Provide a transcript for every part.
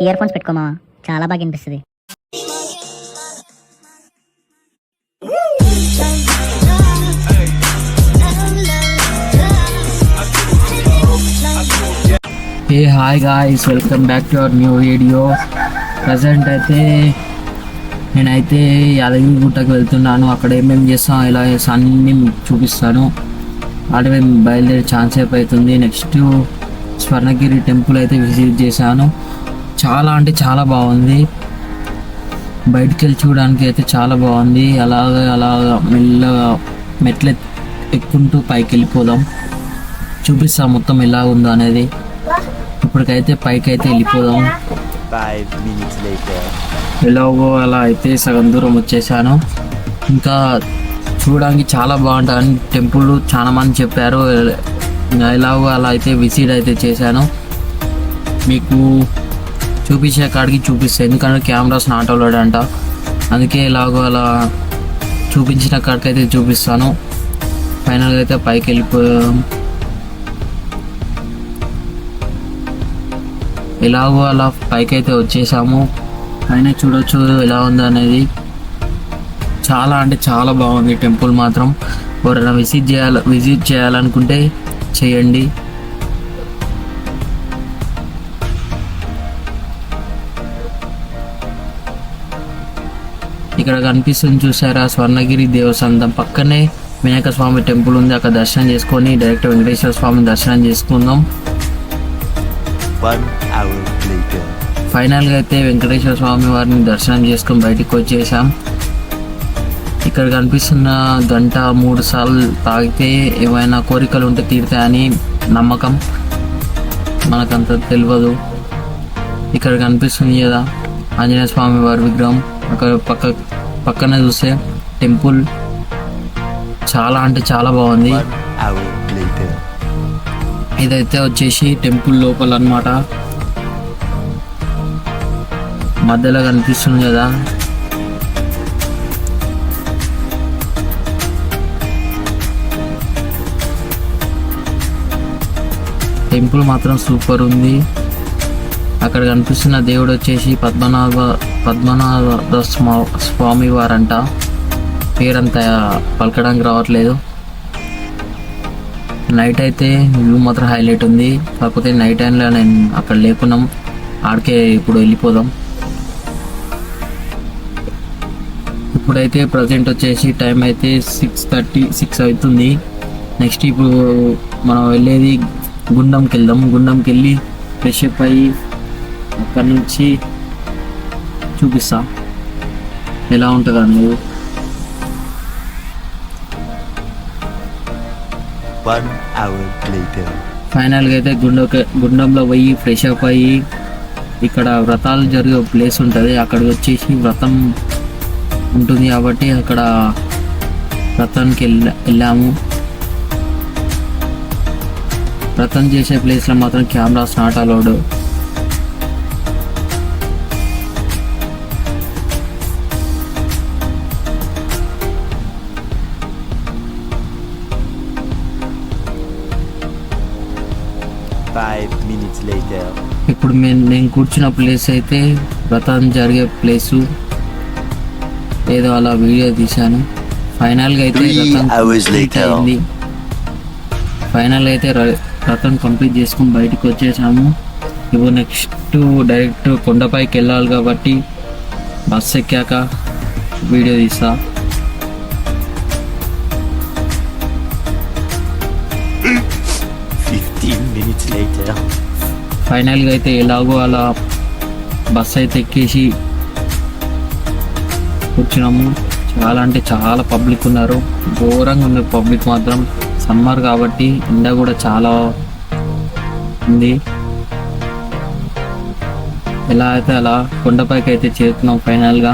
Ear phones పెట్టుకోమా, చాలా బాగా అనిపిస్తుంది. Hey hi guys, welcome back to our new video. Present అయితే నేనైతే యాదగిరిగుట్టకు వెళ్తున్నాను. అక్కడ ఏమేమి చేస్తాం, ఎలా చేస్తాం అన్నీ మీకు చూపిస్తాను. అక్కడ మేము బయలుదేరి ఛాన్స్ సేపు అవుతుంది. నెక్స్ట్ స్వర్ణగిరి టెంపుల్ అయితే విజిట్ చేశాను. చాలా అంటే చాలా బాగుంది. బయటికి వెళ్ళి చూడడానికి అయితే చాలా బాగుంది. అలాగ మెల్లగా మెట్లు ఎక్కుంటూ పైకి వెళ్ళిపోదాం. చూపిస్తాం మొత్తం ఎలా ఉందో అనేది. ఇప్పటికైతే పైకి అయితే వెళ్ళిపోదాం. 5 minutes later. ఎలాగో అలా అయితే సగం దూరం వచ్చేసాను. ఇంకా చూడడానికి చాలా బాగుంటుంది టెంపుల్, చాలా మంది చెప్పారు. ఎలాగో అలా అయితే విజిట్ అయితే చేశాను. మీకు చూపించే కాడికి చూపిస్తాను, ఎందుకంటే కెమెరాస్ నాట్ అలౌడ్ అంట. అందుకే ఎలాగో అలా చూపించిన కాడికి అయితే చూపిస్తాను. ఫైనల్గా అయితే పైకి వెళ్ళిపోయాం. ఎలాగో అలా పైకి అయితే వచ్చేసాము. పైన చూడొచ్చు ఎలా ఉంది అనేది. చాలా అంటే చాలా బాగుంది టెంపుల్ మాత్రం. ఎవరైనా విజిట్ చేయాలనుకుంటే చేయండి. ఇక్కడ కనిపిస్తుంది చూసారా, స్వర్ణగిరి దేవస్థానం పక్కనే వినాయక స్వామి టెంపుల్ ఉంది. అక్కడ దర్శనం చేసుకొని డైరెక్ట్ వెంకటేశ్వర స్వామి దర్శనం చేసుకుందాం. 1 hour later. ఫైనల్గా అయితే వెంకటేశ్వర స్వామి వారిని దర్శనం చేసుకొని బయటికి వచ్చేసాం. ఇక్కడ కనిపిస్తున్న గంట 3 సార్లు తాగితే ఏమైనా కోరికలు ఉంటే తీరుతాయని నమ్మకం. మనకంత తెలియదు. ఇక్కడ కనిపిస్తుంది కదా ఆంజనేయ స్వామి వారి విగ్రహం. అక్కడ పక్కన చూస్తే టెంపుల్ చాలా అంటే చాలా బాగుంది. 1 hour later. ఇదైతే వచ్చేసి టెంపుల్ లోపల అన్నమాట. మధ్యలో కనిపిస్తుంది కదా, టెంపుల్ మాత్రం సూపర్ ఉంది. అక్కడ కనిపిస్తున్న దేవుడు వచ్చేసి పద్మనాభ స్వామి వారంట. పేరంతా పలకడానికి రావట్లేదు. నైట్ అయితే వ్యూ మాత్రం హైలైట్ ఉంది. కాకపోతే నైట్ టైంలో నేను అక్కడ లేకున్నాం. ఆడికే ఇప్పుడు వెళ్ళిపోదాం. ఇప్పుడైతే ప్రజెంట్ వచ్చేసి టైం అయితే 6:36 అవుతుంది. నెక్స్ట్ ఇప్పుడు మనం వెళ్ళేది గుండంకి వెళ్దాం. గుండంకి వెళ్ళి ఫ్రెష్ అప్ అయ్యి అక్కడ నుంచి చూపిస్తా ఎలా ఉంటుంది అనేది. 1 hour later. ఫైనల్గా అయితే గుండంలో పోయి ఫ్రెష్ అప్ అయ్యి ఇక్కడ వ్రతాలు జరిగే ప్లేస్ ఉంటుంది. అక్కడికి వచ్చేసి వ్రతం ఉంటుంది కాబట్టి అక్కడ వ్రతానికి వెళ్ళాము. వ్రతం చేసే ప్లేస్లో మాత్రం కెమెరాస్ నాట్ అలౌడ్. ఇప్పుడు నేను కూర్చున్న ప్లేస్ అయితే వ్రతం జరిగే ప్లేసు. ఏదో అలా వీడియో తీశాను. ఫైనల్గా అయితే రథం కంప్లీట్ చేసుకుని బయటకు వచ్చేసాము. ఇప్పుడు నెక్స్ట్ డైరెక్ట్ కొండపైకి వెళ్ళాలి కాబట్టి బస్ ఎక్కాక వీడియో తీస్తా. ఫైనల్గా అయితే ఎలాగో అలా బస్ అయితే ఎక్కేసి కూర్చున్నాము. చాలా అంటే చాలా పబ్లిక్ ఉన్నారు. ఘోరంగా ఉంది పబ్లిక్ మాత్రం. సమ్మర్ కాబట్టి ఎండ కూడా చాలా ఉంది. ఎలా అయితే అలా కొండపైకి అయితే చేరుతున్నాం. ఫైనల్గా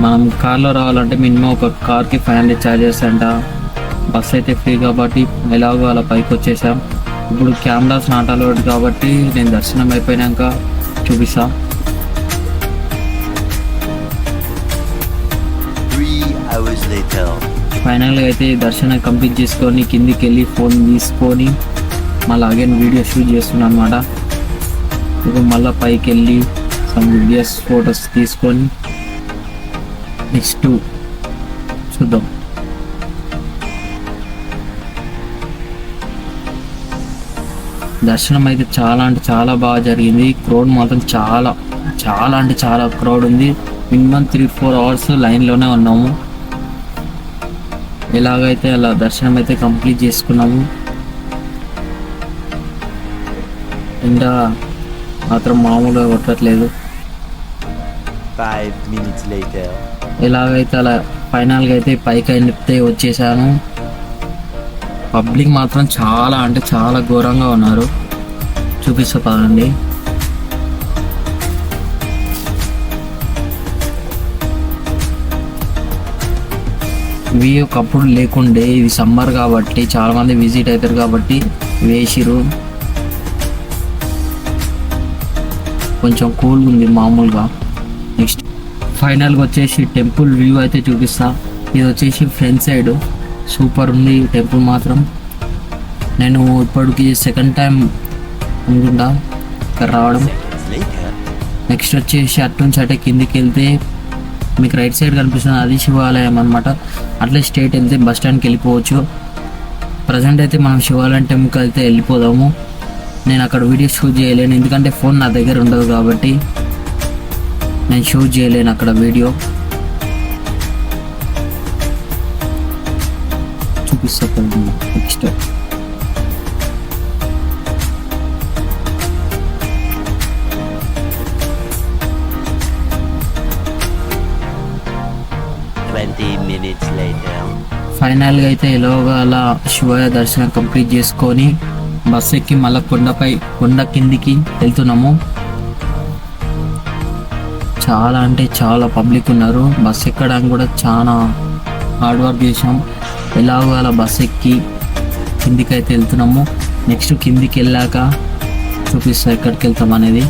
మనం కార్లో రావాలంటే మినిమం ఒక కార్కి 500 ఛార్జెస్ అంట. బస్ అయితే ఫ్రీ కాబట్టి ఎలాగో అలా పైకి వచ్చేసాం. ఇప్పుడు కెమెరాస్ నాట్ అలౌడ్ కాబట్టి నేను దర్శనం అయిపోయాక చూపిస్తా. 3 hours later. ఫైనల్గా అయితే దర్శనం కంప్లీట్ చేసుకొని కిందికి వెళ్ళి ఫోన్ తీసుకొని మళ్ళీ అగైన్ వీడియో షూట్ చేస్తున్నాను అనమాట. ఇప్పుడు మళ్ళీ పైకి వెళ్ళి సమ్ వీడియోస్ ఫొటోస్ తీసుకొని నెక్స్ట్ చూద్దాం. దర్శనం అయితే చాలా అంటే చాలా బాగా జరిగింది. క్రౌడ్ మాత్రం చాలా చాలా అంటే చాలా క్రౌడ్ ఉంది. మినిమం 3-4 అవర్స్ లైన్లోనే ఉన్నాము. ఎలాగైతే అలా దర్శనం అయితే కంప్లీట్ చేసుకున్నాము. ఇంకా మాత్రం మామూలుగా కొట్టట్లేదు. 5 minutes later. ఎలాగైతే అలా ఫైనల్గా అయితే పైకి అయితే వచ్చేసాను. పబ్లిక్ మాత్రం చాలా అంటే చాలా ఘోరంగా ఉన్నారు. చూపిస్తా పదండి. ఇవి ఒకప్పుడు లేకుండే, ఇది సమ్మర్ కాబట్టి చాలా మంది విజిట్ అవుతారు కాబట్టి వేసిరు. కొంచెం కూల్గా ఉంది మామూలుగా. నెక్స్ట్ ఫైనల్గా వచ్చేసి టెంపుల్ వ్యూ అయితే చూపిస్తా. ఇది వచ్చేసి ఫ్రంట్ సైడ్ సూపర్ ఉంది టెంపుల్ మాత్రం. నేను ఇప్పటికి సెకండ్ టైం అనుకుంటా ఇక్కడ రావడం. Seconds later. నెక్స్ట్ వచ్చేసి అటు నుంచి అటే కిందికి వెళ్తే మీకు రైట్ సైడ్ కనిపిస్తుంది, అది శివాలయం అనమాట. అట్లే స్ట్రైట్ వెళ్తే బస్ స్టాండ్కి వెళ్ళిపోవచ్చు. ప్రజెంట్ అయితే మనం శివాలయం టెంపుల్కి అయితే వెళ్ళిపోదాము. నేను అక్కడ వీడియో షూట్ చేయలేను, ఎందుకంటే ఫోన్ నా దగ్గర ఉండదు కాబట్టి నేను షూట్ చేయలేను అక్కడ వీడియో. చూపిస్తా నెక్స్ట్. minutes later. ఫైనల్గా అయితే ఎలాగో అలా శివయ్య దర్శనం కంప్లీట్ చేసుకొని బస్ ఎక్కి మళ్ళీ కొండ కిందికి వెళ్తున్నాము. చాలా అంటే చాలా పబ్లిక్ ఉన్నారు. బస్ ఎక్కడానికి కూడా చాలా హార్డ్ వర్క్ చేసాం. ఎలాగో అలా బస్ ఎక్కి కిందికి అయితే వెళ్తున్నాము. నెక్స్ట్ కిందికి వెళ్ళాక చూపిస్తా ఎక్కడికి వెళ్తాం అనేది.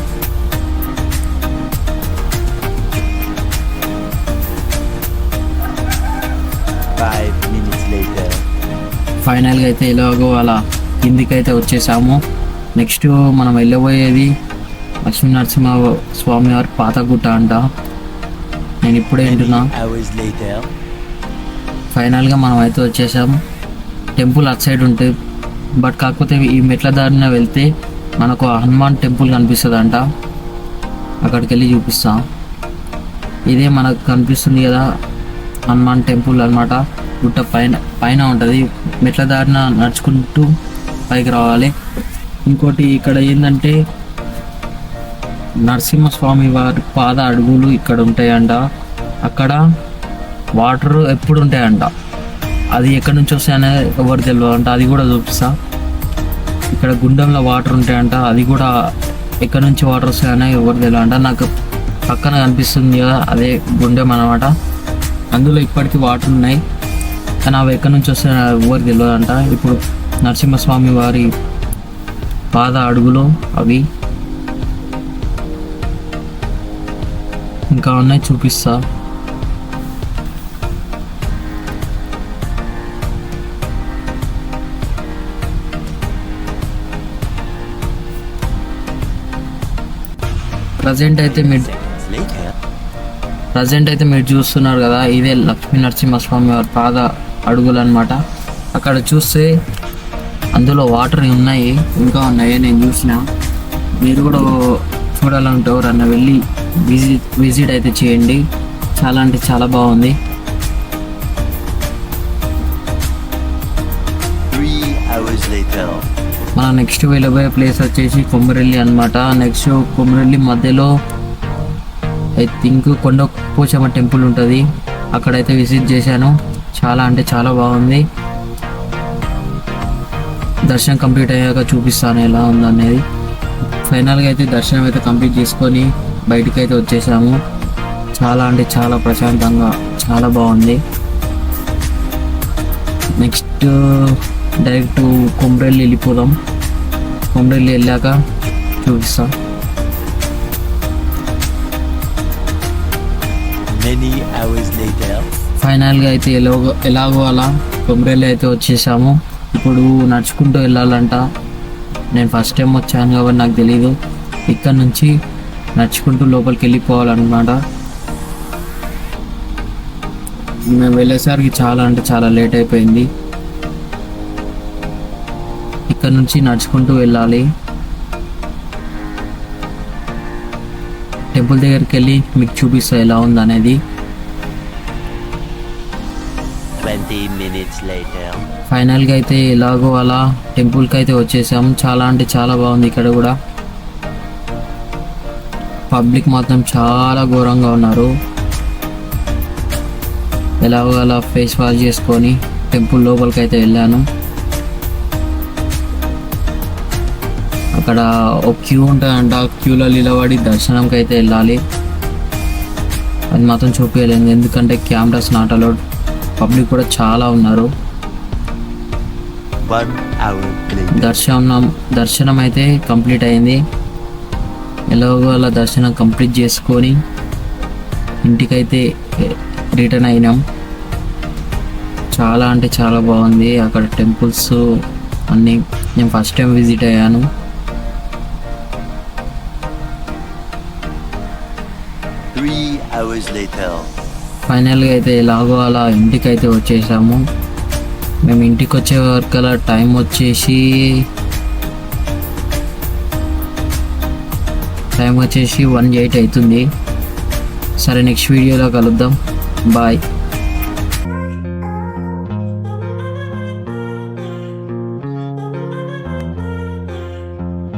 ఫైనల్గా అయితే ఎలాగో అలా కిందికి అయితే వచ్చేసాము. నెక్స్ట్ మనం వెళ్ళబోయేది లక్ష్మీ నరసింహ స్వామి వారి పాతగుట్ట అంట. నేను ఇప్పుడే వింటున్నా. Hours later. ఫైనల్గా మనం అయితే వచ్చేసాం. టెంపుల్ అటు సైడ్ ఉంటుంది, బట్ కాకపోతే ఈ మెట్ల దారిన వెళ్తే మనకు హనుమాన్ టెంపుల్ కనిపిస్తుంది అంట. అక్కడికి వెళ్ళి చూపిస్తా. ఇదే మనకు కనిపిస్తుంది కదా హనుమాన్ టెంపుల్ అన్నమాట. గుట్ట పైన ఉంటుంది. మెట్ల దారిన నడుచుకుంటూ పైకి రావాలి. ఇంకోటి ఇక్కడ ఏంటంటే నరసింహస్వామి వారి పాద అడుగులు ఇక్కడ ఉంటాయంట. అక్కడ వాటర్ ఎప్పుడు ఉంటాయంట. అది ఎక్కడి నుంచి వస్తాయనే ఎవరు తెలియదు అంట. అది కూడా చూపిస్తా. ఇక్కడ గుండంలో వాటర్ ఉంటాయంట. అది కూడా ఎక్కడి నుంచి వాటర్ వస్తాయనే ఎవరు తెలియదు అంట. నాకు పక్కన కనిపిస్తుంది కదా అదే గుండెం అన్నమాట. అందులో ఇప్పటికీ వాటర్ ఉన్నాయి, కానీ అవి ఎక్కడి నుంచి వస్తాయో ఎవరు తెలియదు అంట. ఇప్పుడు నరసింహస్వామి వారి పాద అడుగులు అవి ఇంకా ఉన్నాయి, చూపిస్తా. ప్రజెంట్ అయితే మీరు చూస్తున్నారు కదా, ఇదే లక్ష్మీ నరసింహస్వామి వారి పాద అడుగులు అనమాట. అక్కడ చూస్తే అందులో వాటర్ ఉన్నాయి, ఇంకా ఉన్నాయి, నేను చూసిన. మీరు కూడా చూడాలంటే ఎవరన్నా వెళ్ళి విజిట్ అయితే చేయండి. చాలా అంటే చాలా బాగుంది. 3 hours later. మన నెక్స్ట్ వెళ్ళబోయే ప్లేస్ వచ్చేసి కొమ్మరెల్లి అనమాట. నెక్స్ట్ కొమ్మరెల్లి మధ్యలో ఐ థింక్ కొండ పోచమ్మ టెంపుల్ ఉంటుంది. అక్కడైతే విజిట్ చేశాను. చాలా అంటే చాలా బాగుంది. దర్శనం కంప్లీట్ అయ్యాక చూపిస్తాను ఎలా ఉందనేది. ఫైనల్గా అయితే దర్శనం అయితే కంప్లీట్ చేసుకొని బయటికి అయితే వచ్చేసాము. చాలా అంటే చాలా ప్రశాంతంగా చాలా బాగుంది. నెక్స్ట్ డైరెక్ట్ కొమరెల్లి వెళ్ళిపోదాం. కొమరెల్లి వెళ్ళాక చూపిస్తాం. Many hours later. ఫైనల్గా అయితే ఎలాగో అలా కొమరెల్లి అయితే వచ్చేసాము. ఇప్పుడు నడుచుకుంటూ వెళ్ళాలంట. నేను ఫస్ట్ టైం వచ్చాను కాబట్టి నాకు తెలీదు. ఇక్కడ నుంచి నడుచుకుంటూ లోపలికి వెళ్ళిపోవాలన్నమాట. మేము వెళ్ళేసరికి చాలా అంటే చాలా లేట్ అయిపోయింది. ఇక్కడ నుంచి నడుచుకుంటూ వెళ్ళాలి. టెంపుల్ దగ్గరికి వెళ్ళి మీకు చూపిస్తా ఎలా ఉందనేది. 20 minutes later. ఫైనల్గా అయితే ఎలాగో అలా టెంపుల్కి అయితే వచ్చేసాం. చాలా అంటే చాలా బాగుంది. ఇక్కడ కూడా పబ్లిక్ మాత్రం చాలా ఘోరంగా ఉన్నారు. ఎలాగో అలా ఫేస్ వాష్ చేసుకొని టెంపుల్ లోపలికి అయితే వెళ్ళాను. అక్కడ ఒక క్యూ ఉంటుందంట. క్యూలో నిలబడి దర్శనంకి అయితే వెళ్ళాలి. అది మాత్రం చూపించలేదు ఎందుకంటే కెమెరాస్ నాట్ అలౌడ్. పబ్లిక్ కూడా చాలా ఉన్నారు. 1 hour later. దర్శనం అయితే కంప్లీట్ అయింది. ఎలాగో అలా దర్శనం కంప్లీట్ చేసుకొని ఇంటికైతే రిటర్న్ అయినాం. చాలా అంటే చాలా బాగుంది అక్కడ టెంపుల్స్ అన్నీ. నేను ఫస్ట్ టైం విజిట్ అయ్యాను. Three hours later. ఫైనల్గా అయితే ఎలాగో అలా ఇంటికైతే వచ్చేసాము. మేము ఇంటికి వచ్చే వరకు అలా టైం వచ్చేసి 1:08 అవుతుంది. సరే నెక్స్ట్ వీడియోలో కలుద్దాం. బాయ్.